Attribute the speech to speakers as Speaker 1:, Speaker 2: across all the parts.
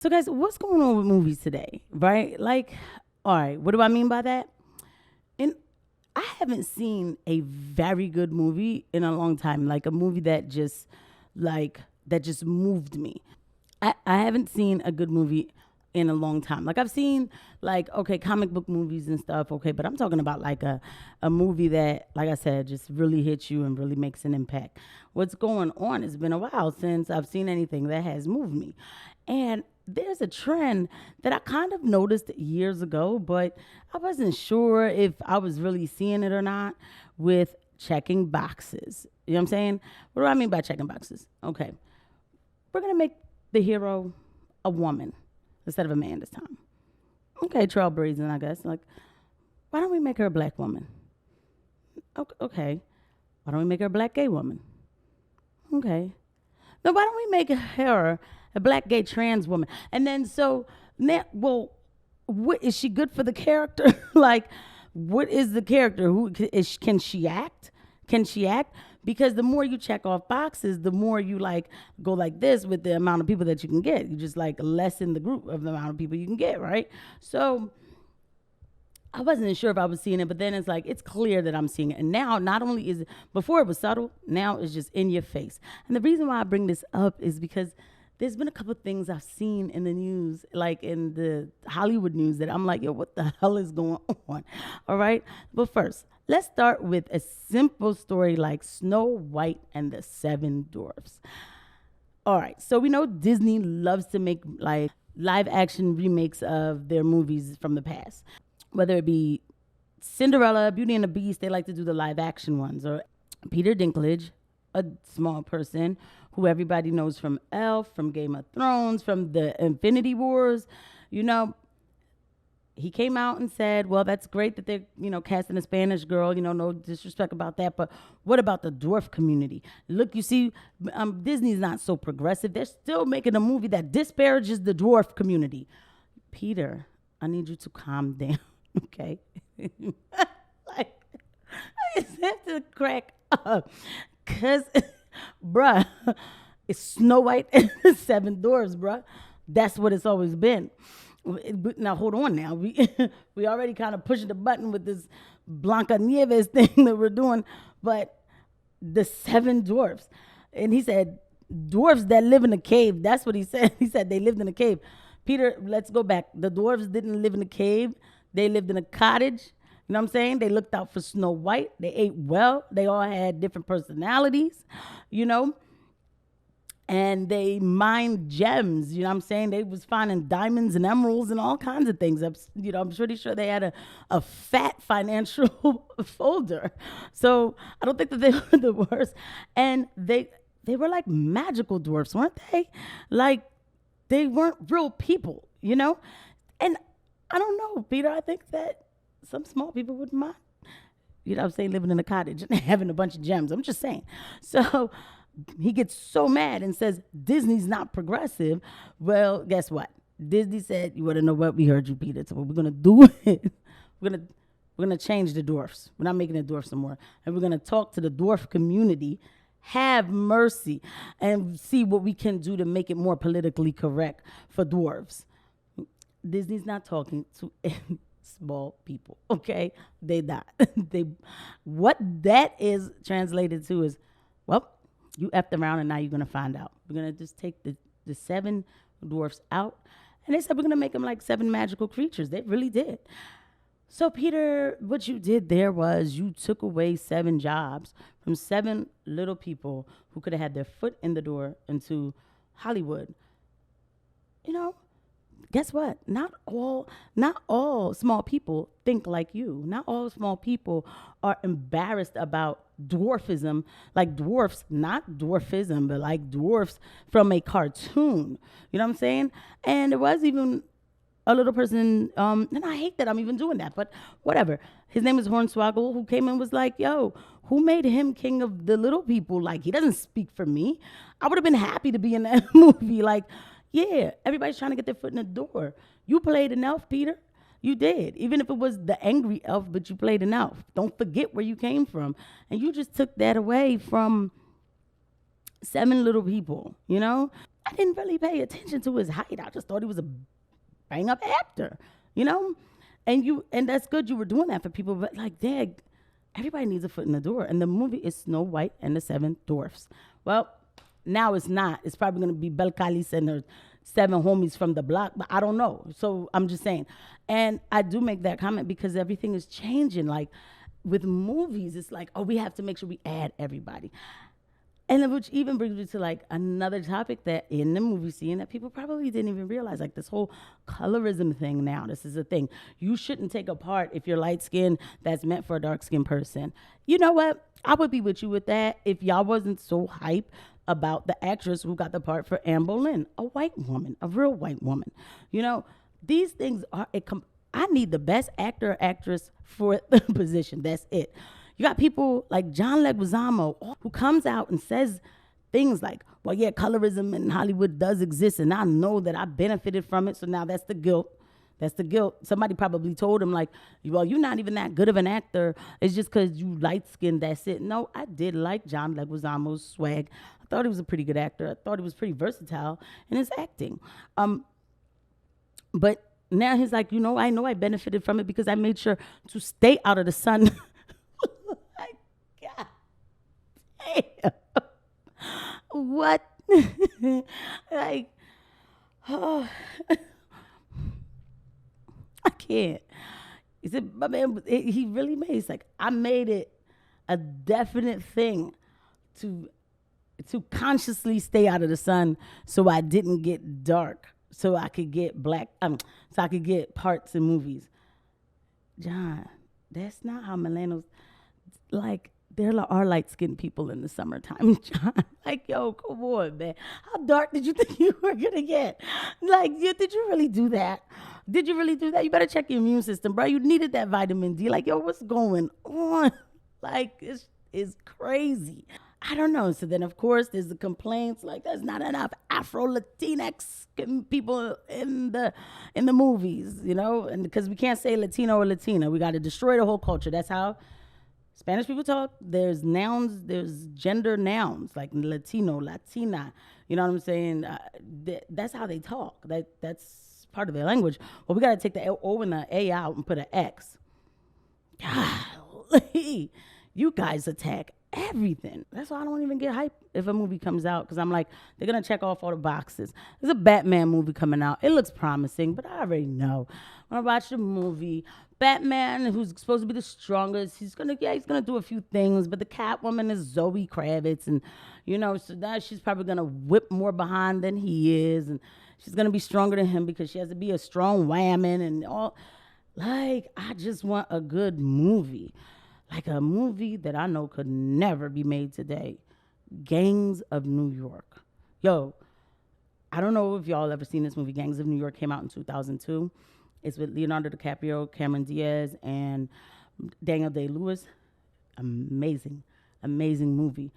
Speaker 1: So, guys, what's going on with movies today, right? Like, all right, what do I mean by that? And I haven't seen a very good movie in a long time, like a movie that just moved me. I haven't seen a good movie in a long time. Like I've seen like okay comic book movies and stuff, okay, but I'm talking about like a movie that, like I said, just really hits you and really makes an impact. What's going on? It's been a while since I've seen anything that has moved me, and there's a trend that I kind of noticed years ago, but I wasn't sure if I was really seeing it or not. With checking boxes, you know what I'm saying? What do I mean by checking boxes? Okay, we're gonna make the hero a woman instead of a man this time. Okay, trailblazing, I guess. Like, why don't we make her a black woman? Okay. Why don't we make her a black gay woman? Okay. Now, why don't we make her a black gay trans woman? And then so now, well, what is she good for the character? Like, what is the character? Who is? Can she act? Can she act? Because the more you check off boxes, the more you like go like this with the amount of people that you can get. You just like lessen the group of the amount of people you can get, right? So I wasn't sure if I was seeing it, but then it's like it's clear that I'm seeing it. And now not only is it before it was subtle, now it's just in your face. And the reason why I bring this up is because there's been a couple of things I've seen in the news, like in the Hollywood news, that I'm like, yo, what the hell is going on? All right. But first, let's start with a simple story like Snow White and the Seven Dwarfs. All right. So we know Disney loves to make like live action remakes of their movies from the past, whether it be Cinderella, Beauty and the Beast, they like to do the live action ones, or Peter Dinklage, a small person who everybody knows from Elf, from Game of Thrones, from the Infinity Wars. You know, he came out and said, well, that's great that they're, casting a Spanish girl, no disrespect about that. But what about the dwarf community? Look, you see, Disney's not so progressive. They're still making a movie that disparages the dwarf community. Peter, I need you to calm down, okay? Like, I just have to crack up. Because, bruh, it's Snow White and the Seven Dwarfs, bruh. That's what it's always been. Now hold on. Now we already kind of pushing the button with this Blanca Nieves thing that we're doing, but the Seven Dwarfs, and he said dwarfs that live in a cave. That's what he said. He said they lived in a cave. Peter, let's go back. The dwarfs didn't live in a cave. They lived in a cottage. You know what I'm saying? They looked out for Snow White. They ate well. They all had different personalities, you know and they mined gems. You know what I'm saying? They was finding diamonds and emeralds and all kinds of things. I'm pretty sure they had a fat financial folder. So I don't think that they were the worst. And they were like magical dwarfs, weren't they? Like they weren't real people. And I don't know, Peter. I think that some small people wouldn't mind. You know what I'm saying? Living in a cottage and having a bunch of gems. I'm just saying. So he gets so mad and says Disney's not progressive. Well, guess what? Disney said, "You want to know what? We heard you, Peter. So what we're gonna do it. We're gonna change the dwarfs. We're not making the dwarfs anymore, and we're gonna talk to the dwarf community. Have mercy and see what we can do to make it more politically correct for dwarves." Disney's not talking to small people. Okay, they not. They what that is translated to is, well, you effed around and now you're going to find out. We're going to just take the seven dwarfs out. And they said we're going to make them like seven magical creatures. They really did. So, Peter, what you did there was you took away seven jobs from seven little people who could have had their foot in the door into Hollywood. You know, guess what? Not all small people think like you. Not all small people are embarrassed about dwarfism, like dwarfs, not dwarfism, but like dwarfs from a cartoon. You know what I'm saying? And there was even a little person, and I hate that I'm even doing that, but whatever. His name is Hornswoggle, who came and was like, yo, who made him king of the little people? Like, he doesn't speak for me. I would have been happy to be in that movie. Like, yeah, everybody's trying to get their foot in the door. You played an elf, Peter. You did. Even if it was the angry elf, but you played an elf. Don't forget where you came from. And you just took that away from seven little people, I didn't really pay attention to his height. I just thought he was a bang up actor, you know? And that's good you were doing that for people, but like, dang, everybody needs a foot in the door. And the movie is Snow White and the Seven Dwarfs. Well, now it's not. It's probably going to be Belcalis and her seven homies from the block, but I don't know. So I'm just saying. And I do make that comment because everything is changing. Like with movies, it's like, oh, we have to make sure we add everybody. And which even brings me to like another topic that in the movie scene that people probably didn't even realize, like this whole colorism thing now. This is a thing. You shouldn't take a part if you're light skinned that's meant for a dark skinned person. You know what? I would be with you with that if y'all wasn't so hype about the actress who got the part for Anne Boleyn, a white woman, a real white woman. You know, these things are, I need the best actor or actress for the position. That's it. You got people like John Leguizamo who comes out and says things like, well, yeah, colorism in Hollywood does exist, and I know that I benefited from it, so now that's the guilt. That's the guilt. Somebody probably told him, like, well, you're not even that good of an actor. It's just because you light-skinned, that's it. No, I did like John Leguizamo's swag. I thought he was a pretty good actor. I thought he was pretty versatile in his acting. But now he's like, I know I benefited from it because I made sure to stay out of the sun. God damn. What? Like, oh, I can't. He said, my man, he really made, it's like, I made it a definite thing to consciously stay out of the sun so I didn't get dark, so I could get so I could get parts in movies. John, that's not how millennials, like, there are light-skinned people in the summertime, John. Like, yo, come on, man. How dark did you think you were going to get? Like, did you really do that? Did you really do that? You better check your immune system, bro. You needed that vitamin D. Like, yo, what's going on? Like, it's crazy. I don't know. So then, of course, there's the complaints like there's not enough Afro-Latinx people in the movies, and because we can't say Latino or Latina. We got to destroy the whole culture. That's how Spanish people talk. There's nouns, there's gender nouns like Latino, Latina. You know what I'm saying? That's how they talk. That's part of their language. Well, we got to take the O and the A out and put an X. Golly, you guys attack everything. That's why I don't even get hyped if a movie comes out, because I'm like, they're going to check off all the boxes. There's a Batman movie coming out. It looks promising, but I already know. When I watch the movie, Batman, who's supposed to be the strongest, he's gonna do a few things, but the Catwoman is Zoe Kravitz, and so now she's probably gonna whip more behind than he is, and she's gonna be stronger than him because she has to be a strong woman and all. Like, I just want a good movie, like a movie that I know could never be made today. Gangs of New York. Yo, I don't know if y'all ever seen this movie. Gangs of New York came out in 2002. It's with Leonardo DiCaprio, Cameron Diaz, and Daniel Day-Lewis. Amazing, amazing movie,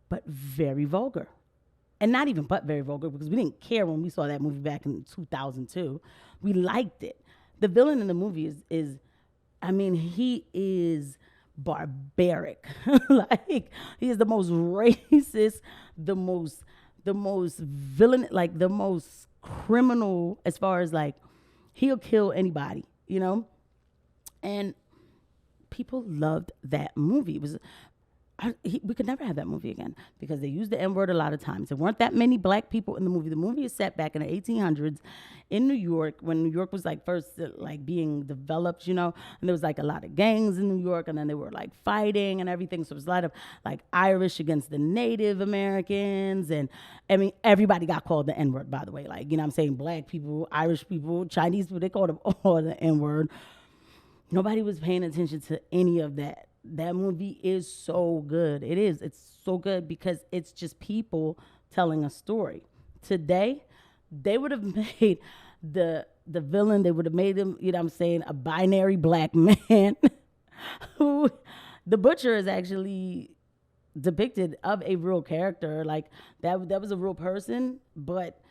Speaker 1: but very vulgar. And not even but very vulgar, because we didn't care when we saw that movie back in 2002. We liked it. The villain in the movie is he is barbaric. Like, he is the most racist, the most villain, like the most criminal, as far as like, he'll kill anybody, and people loved that movie. It was, we could never have that movie again because they used the N-word a lot of times. There weren't that many black people in the movie. The movie is set back in the 1800s in New York, when New York was like first like being developed, and there was like a lot of gangs in New York, and then they were like fighting and everything. So it was a lot of like Irish against the Native Americans, and everybody got called the N-word, by the way. Like, I'm saying, black people, Irish people, Chinese people, they called them all the N-word. Nobody was paying attention to any of that. That movie is so good. It is. It's so good because it's just people telling a story. Today, they would have made the villain, they would have made him, a binary black man who the butcher is actually depicted of a real character. Like, that was a real person, but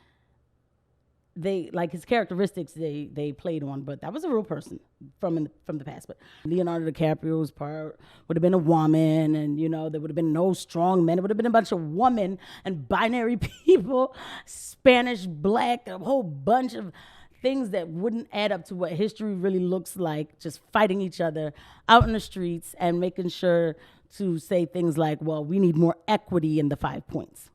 Speaker 1: they like his characteristics they played on, but that was a real person from the past. But Leonardo DiCaprio's part would have been a woman, and there would have been no strong men. It would have been a bunch of women and binary people, Spanish, black, a whole bunch of things that wouldn't add up to what history really looks like, just fighting each other out in the streets and making sure to say things like, well, we need more equity in the 5 points.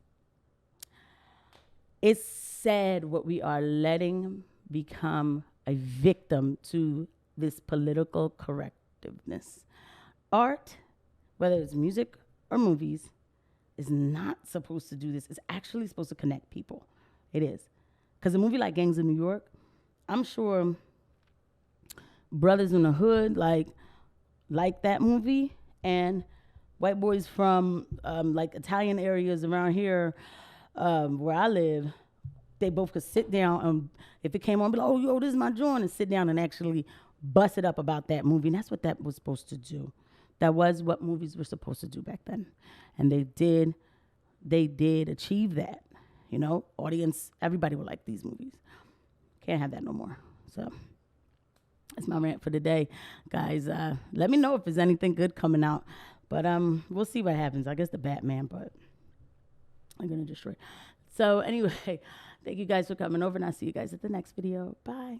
Speaker 1: It's sad what we are letting become a victim to this political correctiveness. Art, whether it's music or movies, is not supposed to do this. It's actually supposed to connect people. It is. Because a movie like Gangs of New York, I'm sure brothers in the hood like that movie, and white boys from like Italian areas around here where I live, they both could sit down and if it came on, be like, oh, yo, this is my joint, and sit down and actually bust it up about that movie. And that's what that was supposed to do. That was what movies were supposed to do back then. And they did achieve that. Audience, everybody would like these movies. Can't have that no more. So that's my rant for today. Guys, let me know if there's anything good coming out. But we'll see what happens. I guess the Batman, but I'm going to destroy. So anyway, thank you guys for coming over, and I'll see you guys at the next video. Bye.